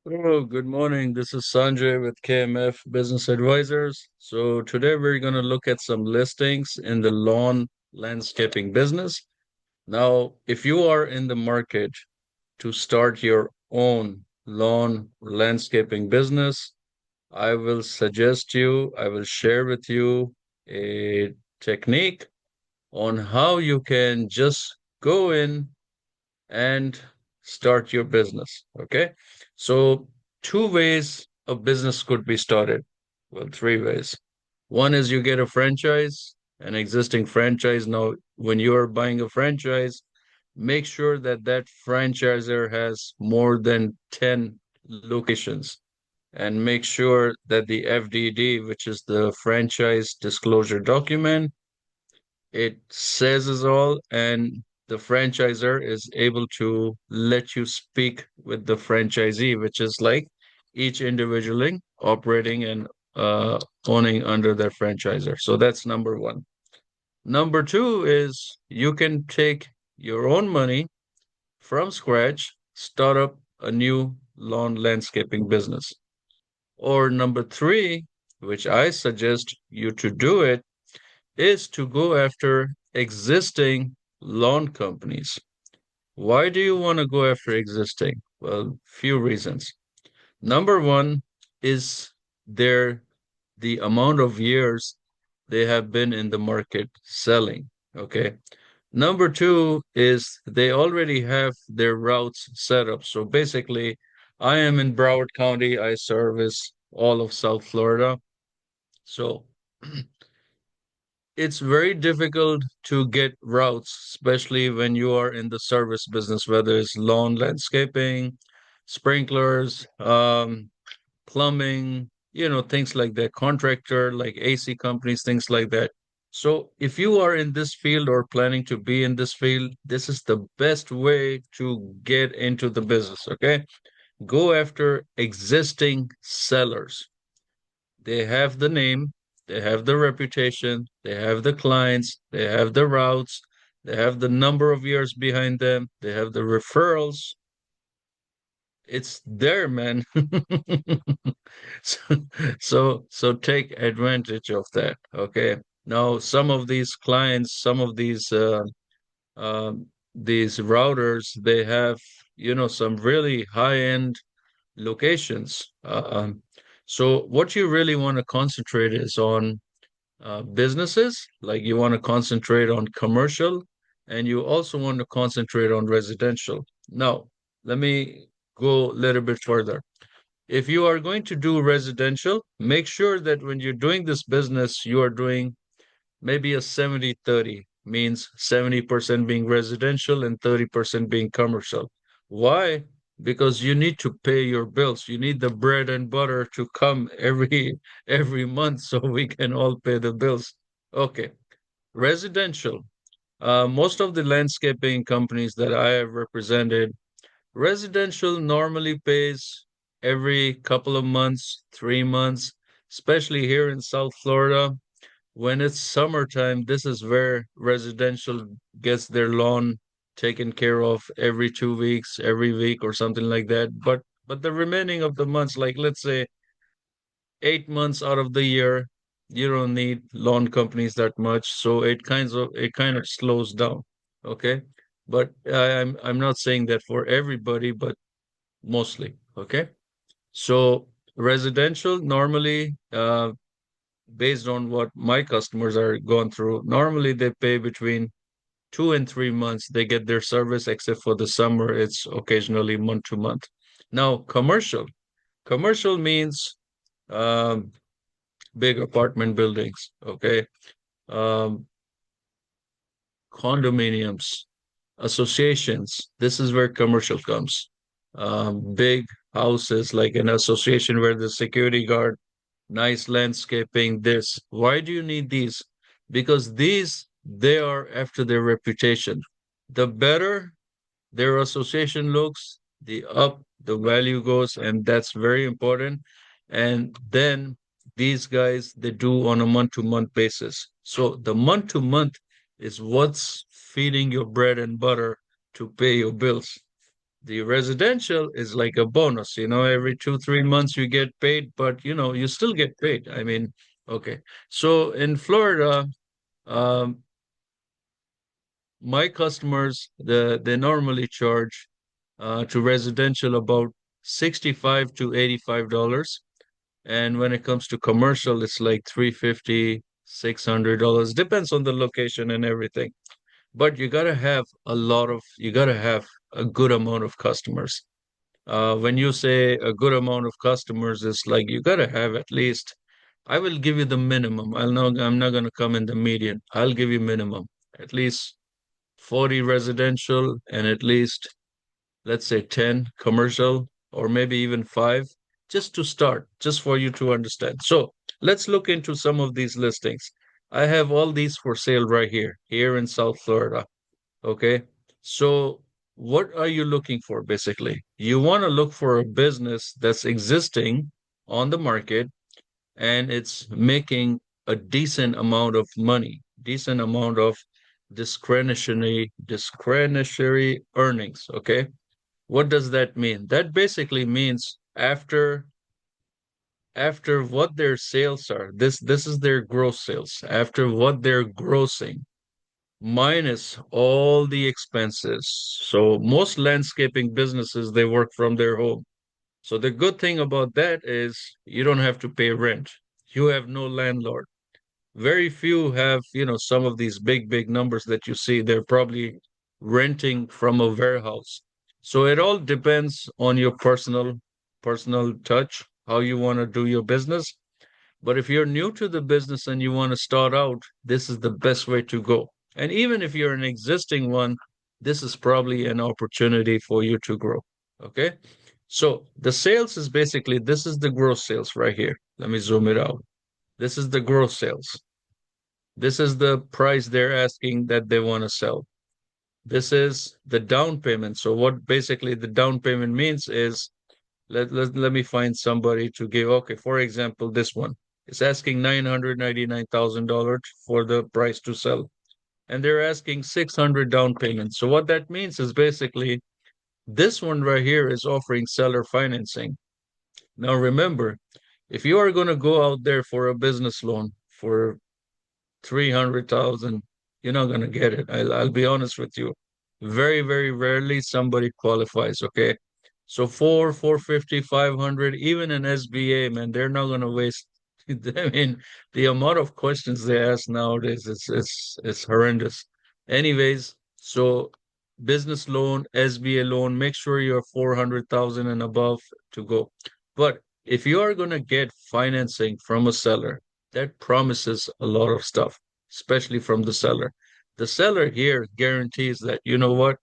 Oh, good morning. This is Sanjay with KMF Business Advisors. So today we're going to look at some listings in the lawn landscaping business. Now, if you are in the market to start your own lawn landscaping business, I will share with you a technique on how you can just go in and start your business. Okay. So, two ways a business could be started. Well, three ways. One is you get a franchise, an existing franchise. Now, when you are buying a franchise, make sure that that franchisor has more than 10 locations and make sure that the FDD, which is the franchise disclosure document, it says it all, and the franchisor is able to let you speak with the franchisee, which is like each individually operating and uh, owning under their franchisor. So that's number one. Number two is you can take your own money from scratch, start up a new lawn landscaping business. Or number three, which I suggest you to do it, is to go after existing loan companies. Why do you want to go after existing? Well, few reasons. Number one is their the amount of years they have been in the market selling. Okay. Number two is they already have their routes set up. So basically, I am in Broward County. I service all of South Florida. So it's very difficult to get routes, especially when you are in the service business, whether it's lawn landscaping, sprinklers, plumbing, things like that, contractor, like AC companies, things like that. So if you are in this field or planning to be in this field, this is the best way to get into the business, okay? Go after existing sellers. They have the name, they have the reputation, they have the clients, they have the routes, they have the number of years behind them, they have the referrals. It's there, man. So, so take advantage of that. Okay. Now, some of these clients, some of these routers, they have, some really high-end locations. So what you really want to concentrate is on businesses, like you want to concentrate on commercial, and you also want to concentrate on residential. Now, let me go a little bit further. If you are going to do residential, make sure that when you're doing this business, you are doing maybe a 70-30, means 70% being residential and 30% being commercial. Why? Because you need to pay your bills. You need the bread and butter to come every month so we can all pay the bills. Okay. Residential. Most of the landscaping companies that I have represented, residential normally pays every couple of months, 3 months, especially here in South Florida. When it's summertime, this is where residential gets their lawn taken care of every 2 weeks, every week, or something like that. But the remaining of the months, like let's say 8 months out of the year, you don't need lawn companies that much, so it kind of slows down. Okay, but I'm not saying that for everybody, but mostly. Okay, so residential normally based on what my customers are going through. Normally, they pay between 2 and 3 months. They get their service, except for the summer, it's occasionally month to month. Now, commercial. Commercial means um, big apartment buildings, okay? Um, Condominiums, associations. This is where commercial comes. Big houses, like an association where the security guard, nice landscaping, this. Why do you need these? Because these, they are after their reputation. The better their association looks, the up the value goes, and that's very important. And then these guys, they do on a month-to-month basis. So the month-to-month is what's feeding your bread and butter to pay your bills. The residential is like a bonus, every 2, 3 months you get paid, but you still get paid. I mean, okay. So in Florida, um, my customers, they normally charge to residential about 65 to $85. And when it comes to commercial, it's like 350, $600. Depends on the location and everything. But you gotta have a good amount of customers. When you say a good amount of customers, it's like you gotta have at least, I will give you the minimum. I'm not gonna come in the median. I'll give you minimum. At least 40 residential and at least, let's say 10 commercial or maybe even five, just to start, just for you to understand. So let's look into some of these listings. I have all these for sale right here in South Florida. Okay. So what are you looking for basically? You want to look for a business that's existing on the market and it's making a decent amount of money, decent amount of discretionary earnings. Okay. What does that mean? That basically means after what their sales are, this is their gross sales. After what they're grossing, minus all the expenses. So most landscaping businesses, they work from their home. So the good thing about that is you don't have to pay rent. You have no landlord. Very few have, some of these big numbers that you see. They're probably renting from a warehouse. So it all depends on your personal touch, how you want to do your business. But if you're new to the business and you want to start out, this is the best way to go. And even if you're an existing one, this is probably an opportunity for you to grow. Okay. So the sales is basically, this is the gross sales right here. Let me zoom it out. This is the gross sales. This is the price they're asking that they want to sell. This is the down payment. So what basically the down payment means is let me find somebody to give. Okay, for example, this one is asking $999,000 for the price to sell, and they're asking 600 down payment. So what that means is basically this one right here is offering seller financing. Now remember, if you are going to go out there for a business loan for 300,000, you're not gonna get it. I'll be honest with you. Very rarely somebody qualifies, okay? So 450, 500, even an SBA, man, they're not gonna waste. I mean, the amount of questions they ask nowadays, it's horrendous. Anyways, so business loan, SBA loan, make sure you're 400,000 and above to go. But if you are gonna get financing from a seller, that promises a lot of stuff, especially from the seller. The seller here guarantees that, you know what,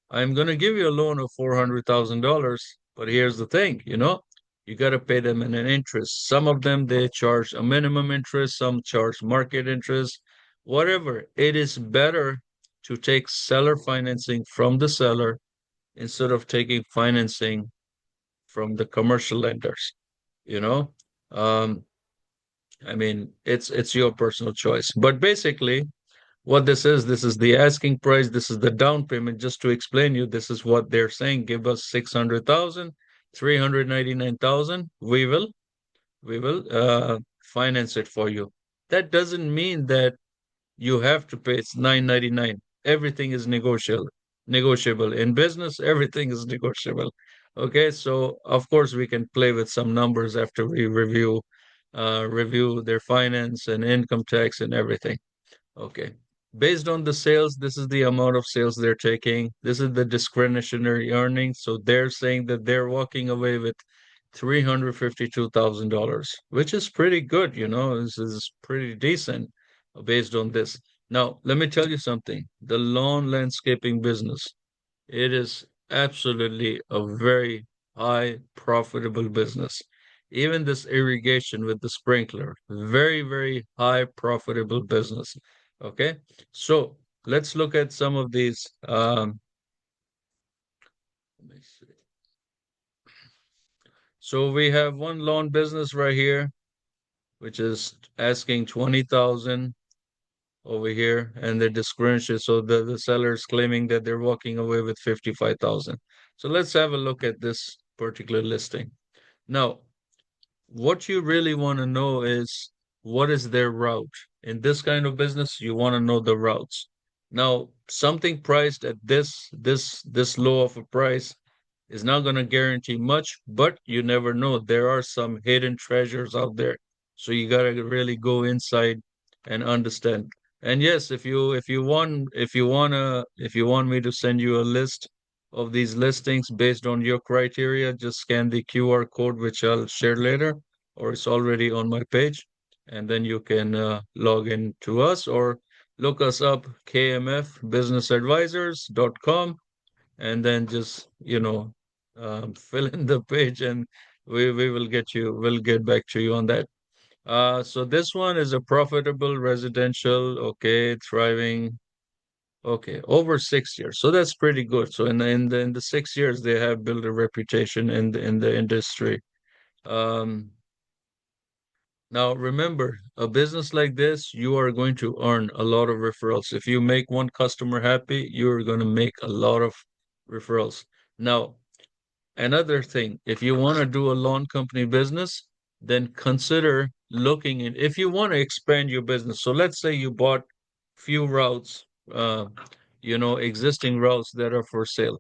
I'm going to give you a loan of $400,000, but here's the thing, you got to pay them in an interest. Some of them, they charge a minimum interest, some charge market interest, whatever. It is better to take seller financing from the seller instead of taking financing from the commercial lenders, you know? Um, I mean, it's your personal choice. But basically, what this is the asking price, this is the down payment. Just to explain you, this is what they're saying. Give us 600,000, 399,000. We will finance it for you. That doesn't mean that you have to pay. It's 999. Everything is negotiable. Negotiable. In business, everything is negotiable. Okay, so of course we can play with some numbers after we review their finance and income tax and everything. Okay. Based on the sales, this is the amount of sales they're taking. This is the discretionary earnings. So they're saying that they're walking away with $352,000, which is pretty good, This is pretty decent based on this. Now, let me tell you something. The lawn landscaping business, it is absolutely a very high profitable business. Even this irrigation with the sprinkler, very high profitable business. Okay, so let's look at some of these. Let me see. So we have one lawn business right here, which is asking 20,000 over here, and they're discriminating. So the seller is claiming that they're walking away with 55,000. So let's have a look at this particular listing. Now, what you really want to know is what is their route. In this kind of business, you want to know the routes. Now, something priced at this low of a price is not going to guarantee much, but you never know. There are some hidden treasures out there. So you got to really go inside and understand. And yes, if you want me to send you a list of these listings based on your criteria, just scan the QR code, which I'll share later, or it's already on my page. And then you can log in to us or look us up, kmfbusinessadvisors.com, and then just, fill in the page and we will we'll get back to you on that. So this one is a profitable residential, okay, thriving. Okay, over 6 years. So that's pretty good. So in the 6 years, they have built a reputation in the industry. Um, Now remember, a business like this, you are going to earn a lot of referrals. If you make one customer happy, you're going to make a lot of referrals. Now, another thing, if you want to do a lawn company business, then consider looking in, if you want to expand your business. So let's say you bought few routes, existing routes that are for sale.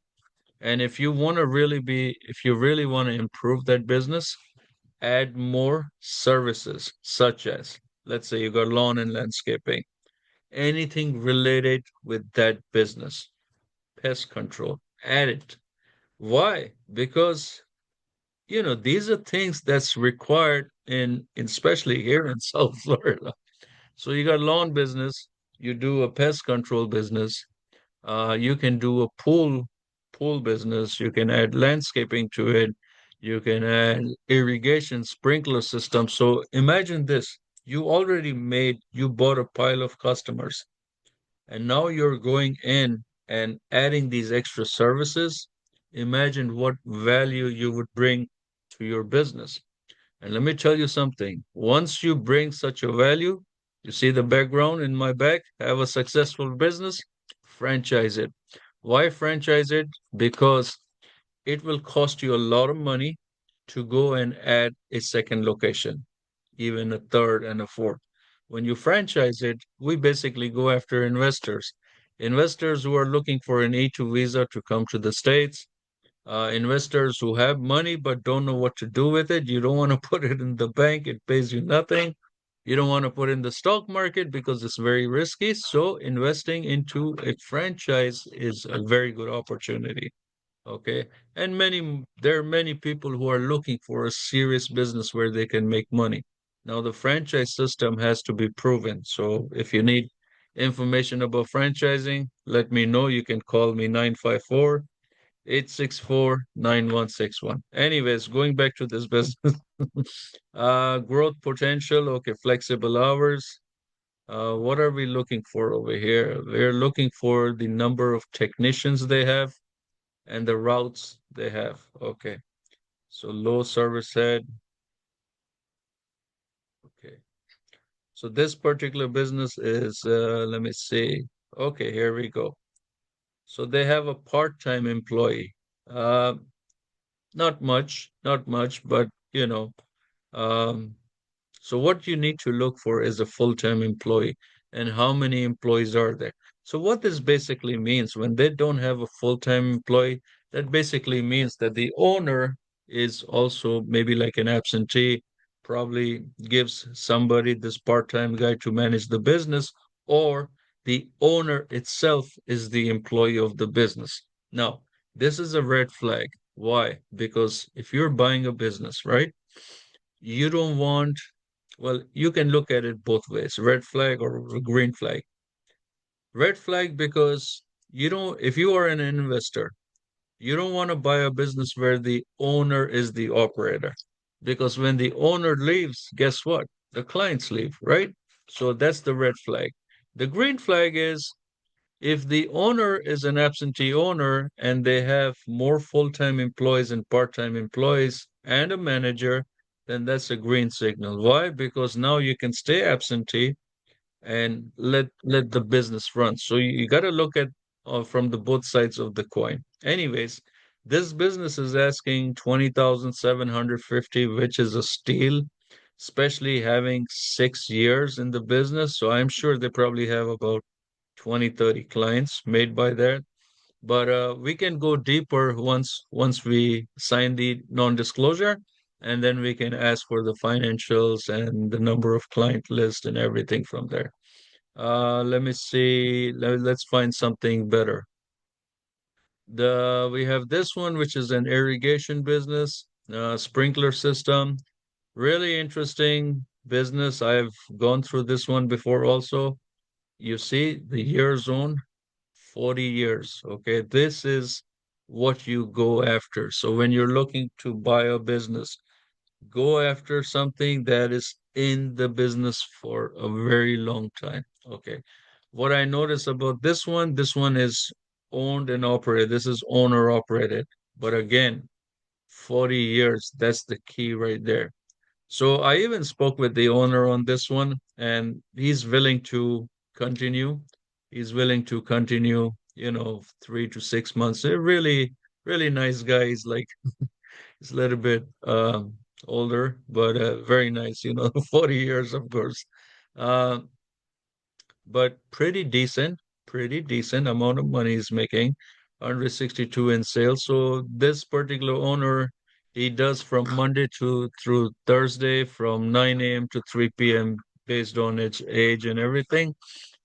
And if you really want to improve that business, add more services, such as, let's say you got lawn and landscaping, anything related with that business, pest control, add it. Why? Because these are things that's required especially here in South Florida. So you got lawn business, you do a pest control business, you can do a pool business, you can add landscaping to it, you can add irrigation sprinkler system. So imagine this, you bought a pile of customers, and now you're going in and adding these extra services. Imagine what value you would bring to your business. And let me tell you something. Once you bring such a value, you see the background in my back, have a successful business, franchise it. Why franchise it? Because it will cost you a lot of money to go and add a second location, even a third and a fourth. When you franchise it, we basically go after investors. Investors who are looking for an E2 visa to come to the States, investors who have money but don't know what to do with it. You don't want to put it in the bank, it pays you nothing. You don't want to put in the stock market because it's very risky. So investing into a franchise is a very good opportunity. Okay. And there are many people who are looking for a serious business where they can make money. Now, the franchise system has to be proven. So if you need information about franchising, let me know. You can call me 954 864 9161. Anyways, going back to this business, growth potential. Okay, flexible hours. What are we looking for over here? We're looking for the number of technicians they have and the routes they have. Okay, so low service head. Okay, so this particular business is, let me see. Okay, here we go. So they have a part-time employee. Uh, not much, but um, so what you need to look for is a full-time employee and how many employees are there. So what this basically means when they don't have a full-time employee, that basically means that the owner is also maybe like an absentee, probably gives somebody this part-time guy to manage the business, or the owner itself is the employee of the business. Now, this is a red flag. Why? Because if you're buying a business, right? You don't want, well, you can look at it both ways, red flag or green flag. Red flag because if you are an investor, you don't want to buy a business where the owner is the operator. Because when the owner leaves, guess what? The clients leave, right? So that's the red flag. The green flag is if the owner is an absentee owner and they have more full-time employees and part-time employees and a manager, then that's a green signal. Why? Because now you can stay absentee and let the business run. So you got to look at from the both sides of the coin. Anyways, This business is asking 20,750, which is a steal, especially having 6 years in the business. So I'm sure they probably have about 20, 30 clients made by that. But we can go deeper once we sign the non-disclosure, and then we can ask for the financials and the number of client list and everything from there. Let me see. Let's find something better. We have this one, which is an irrigation business, sprinkler system. Really interesting business. I've gone through this one before also. You see the year zone, 40 years. Okay, this is what you go after. So when you're looking to buy a business, go after something that is in the business for a very long time. Okay. What I notice about this one is owned and operated. This is owner operated. But again, 40 years, that's the key right there. So I even spoke with the owner on this one, and he's willing to continue. He's willing to continue, 3 to 6 months. A really, really nice guy. He's a little bit older, but very nice, 40 years, of course. Uh, but pretty decent amount of money he's making, 162 in sales. So this particular owner, he does from Monday to through Thursday from 9 a.m. to 3 p.m. based on its age and everything.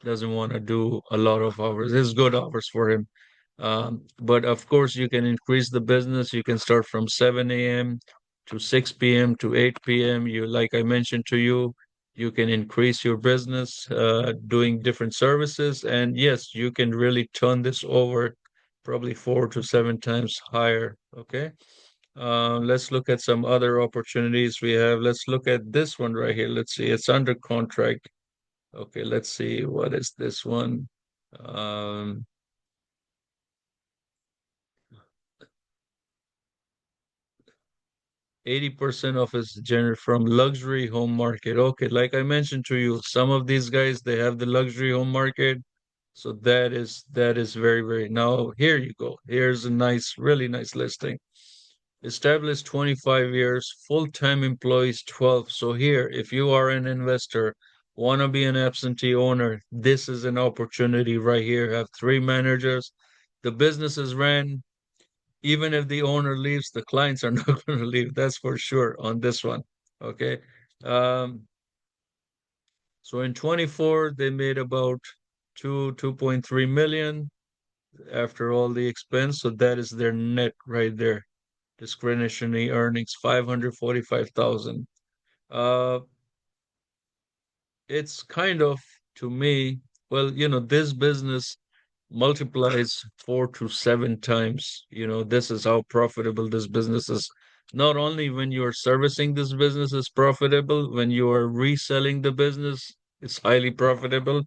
Doesn't want to do a lot of hours. It's good hours for him. But of course, you can increase the business. You can start from 7 a.m. to 6 p.m. to 8 p.m. Like I mentioned to you, you can increase your business doing different services. And yes, you can really turn this over probably 4 to 7 times higher. Okay. Let's look at some other opportunities we have. Let's look at this one right here. Let's see. It's under contract. Okay, let's see. What is this one? Um, 80% of it's generated from luxury home market. Okay, like I mentioned to you, some of these guys they have the luxury home market. So that is very, very now here you go. Here's a nice, really nice listing. Established 25 years, full-time employees 12. So here, if you are an investor, want to be an absentee owner, this is an opportunity right here. Have three managers. The business is ran even if the owner leaves, the clients are not going to leave. That's for sure on this one. Okay. Um, so in 24, they made about 2.3 million after all the expense. So that is their net right there. Discretionary earnings, 545,000. Uh, it's kind of to me, well, this business multiplies 4 to 7 times. This is how profitable this business is. Not only when you are servicing this business is profitable, when you are reselling the business, it's highly profitable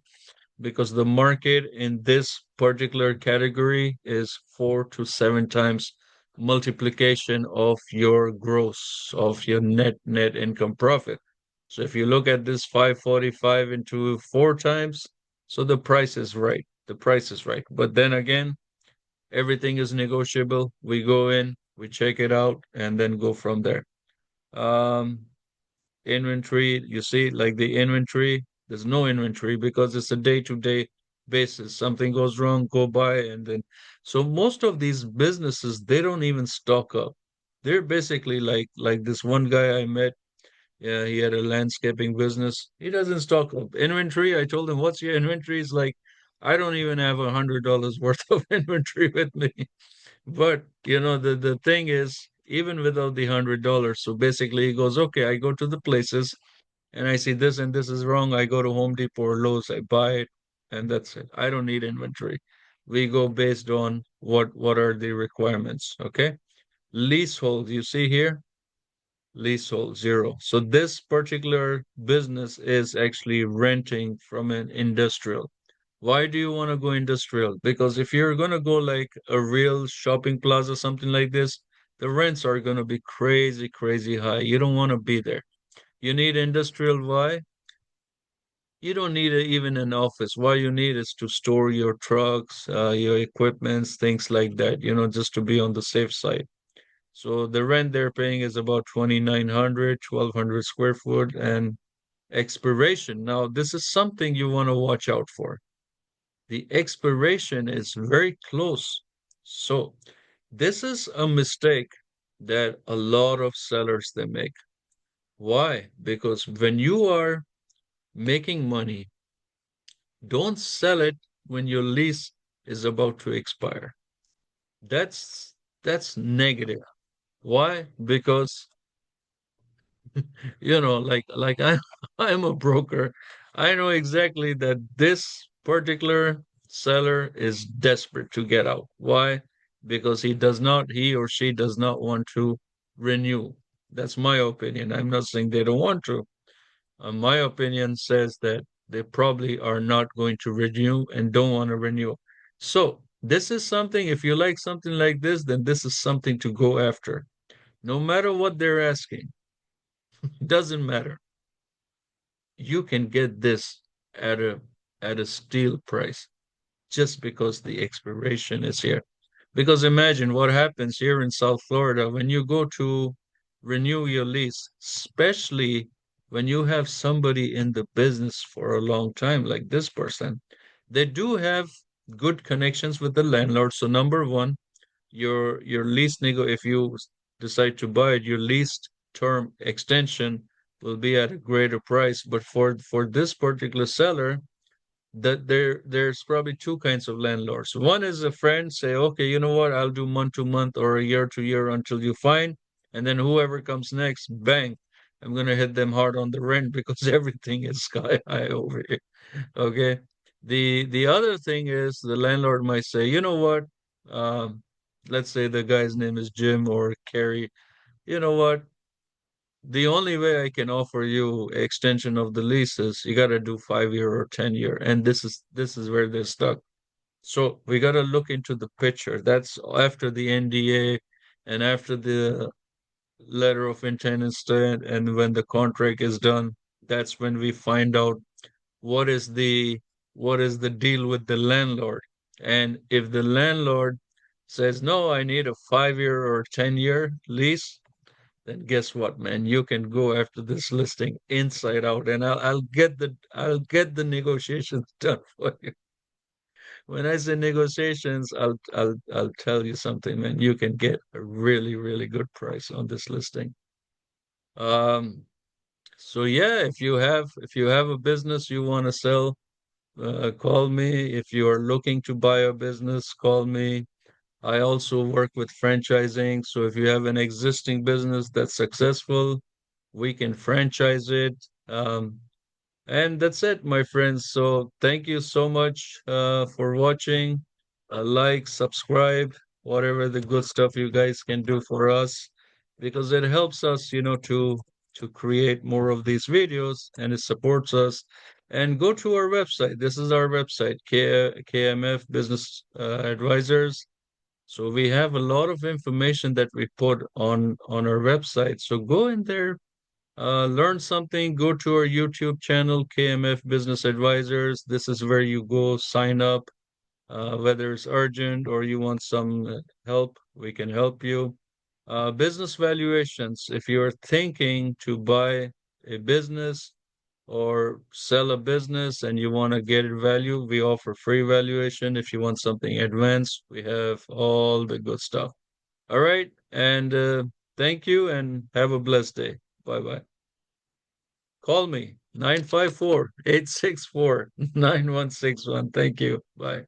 because the market in this particular category is 4 to 7 times multiplication of your gross, of your net income profit. So if you look at this 545 into 4 times, so the price is right. The price is right. But then again, everything is negotiable. We go in, we check it out, and then go from there. Um, Inventory, you see, like the inventory, there's no inventory because it's a day-to-day basis. Something goes wrong, go buy, and then so most of these businesses, they don't even stock up. They're basically like this one guy I met. Yeah, he had a landscaping business. He doesn't stock up inventory. I told him, "What's your inventory?" He's like, "I don't even have $100 worth of inventory with me." But the thing is, even without the $100, so basically he goes, okay, I go to the places and I see this and this is wrong. I go to Home Depot or Lowe's, I buy it, and that's it. I don't need inventory. We go based on what are the requirements. Okay. Leasehold, you see here, leasehold zero. So this particular business is actually renting from an industrial. Why do you want to go industrial? Because if you're going to go like a real shopping plaza, something like this, the rents are going to be crazy, crazy high. You don't want to be there. You need industrial. Why? You don't need even an office. What you need is to store your trucks, your equipments, things like that, just to be on the safe side. So the rent they're paying is about 2,900, 1,200 square foot, and expiration. Now, this is something you want to watch out for. The expiration is very close. So this is a mistake that a lot of sellers they make. Why? Because when you are making money, don't sell it when your lease is about to expire. That's that's negative. Why? Because like I I'm a broker. I know exactly that this particular seller is desperate to get out. Why? Because he or she does not want to renew. That's my opinion. I'm not saying they don't want to. My opinion says that they probably are not going to renew and don't want to renew. So this is something, if you like something like this, then this is something to go after. No matter what they're asking, doesn't matter. You can get this at a steal price just because the expiration is here. Because imagine what happens here in South Florida when you go to renew your lease, especially when you have somebody in the business for a long time, like this person. They do have good connections with the landlord. So number one, your lease if you decide to buy it, your lease term extension will be at a greater price. But for this particular seller, that there's probably two kinds of landlords. One is a friend say, okay, you know what, I'll do month to month or a year to year until you find, and then whoever comes next, bang, I'm gonna hit them hard on the rent because everything is sky high over here. Okay. The other thing is the landlord might say, you know what? Um, let's say the guy's name is Jim or Carrie. You know what? The only way I can offer you extension of the lease is you gotta do 5 year or 10 year. And this is where they're stuck. So we gotta look into the picture. That's after the NDA and after the letter of intent and when the contract is done, that's when we find out what is the what is the deal with the landlord. And if the landlord says, no, I need a 5 year or 10 year lease, then guess what, man? You can go after this listing inside out, and I'll get the negotiations done for you. When I say negotiations, I'll tell you something, man. You can get a really, really good price on this listing. Um, so yeah, if you have a business you want to sell, call me. If you are looking to buy a business, call me. I also work with franchising. So if you have an existing business that's successful, we can franchise it. And that's it, my friends. So thank you so much for watching. Like, subscribe, whatever the good stuff you guys can do for us, because it helps us, to create more of these videos, and it supports us. And go to our website. This is our website, KMF Business Advisors. So we have a lot of information that we put on our website. So go in there, learn something, go to our YouTube channel, KMF Business Advisors. This is where you go sign up, whether it's urgent or you want some help, we can help you. Business valuations. If you're thinking to buy a business or sell a business and you want to get it value, we offer free valuation. If you want something advanced, we have all the good stuff. All right. And thank you and have a blessed day. Bye bye. Call me 954-864-9161. Thank you. Bye.